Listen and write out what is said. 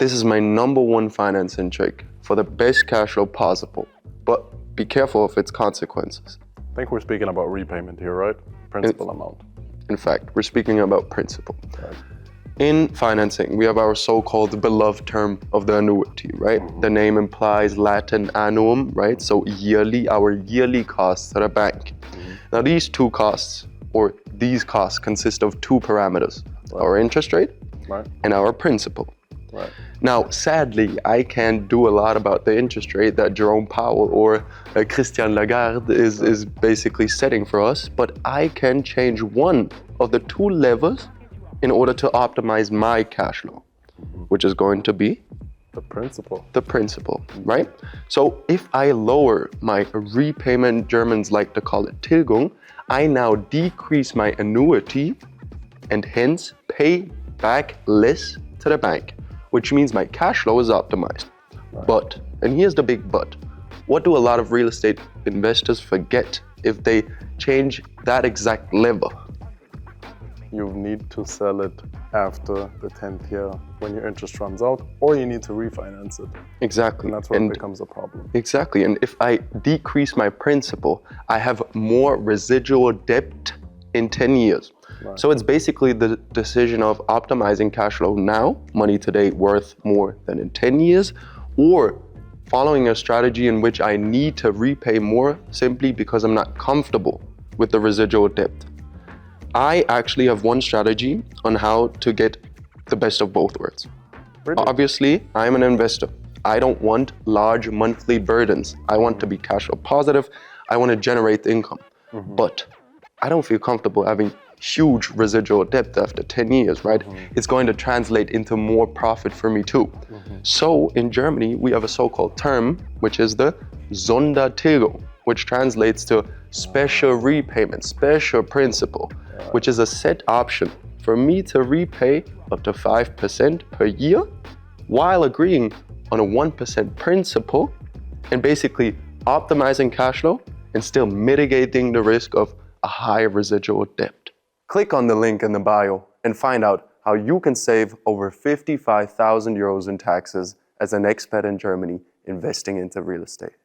This is my number one financing trick for the best cash flow possible. But be careful of its consequences. I think we're speaking about repayment here, right? Principal amount. In fact, we're speaking about principal. Right. In financing, we have our so-called beloved term of the annuity, right? Mm-hmm. The name implies Latin annum, right? So yearly, our yearly costs at a bank. Mm-hmm. Now these costs consist of two parameters, Right. our interest rate Right. and our principal. Right. Now, sadly, I can't do a lot about the interest rate that Jerome Powell or Christian Lagarde is basically setting for us, but I can change one of the two levers in order to optimize my cash flow, which is going to be The principal. right? So if I lower my repayment, Germans like to call it Tilgung, I now decrease my annuity and hence pay back less to the bank, which means my cash flow is optimized. Right. But, and here's the big but, what do a lot of real estate investors forget if they change that exact lever? You need to sell it after the 10th year when your interest runs out, or you need to refinance it. Exactly. And that's where it becomes a problem. Exactly. And if I decrease my principal, I have more residual debt in 10 years. Right. So it's basically the decision of optimizing cash flow now, money today worth more than in 10 years, or following a strategy in which I need to repay more simply because I'm not comfortable with the residual debt. I actually have one strategy on how to get the best of both worlds. Really? Obviously, I'm an investor. I don't want large monthly burdens. I want to be cash flow positive. I want to generate income. Mm-hmm. But I don't feel comfortable having huge residual debt after 10 years, right? Mm-hmm. It's going to translate into more profit for me too. Mm-hmm. So in Germany, we have a so-called term, which is the Sondertilgung, which translates to special repayment, special principal, which is a set option for me to repay up to 5% per year while agreeing on a 1% principal and basically optimizing cash flow and still mitigating the risk of a high residual debt. Click on the link in the bio and find out how you can save over 55,000 euros in taxes as an expat in Germany investing into real estate.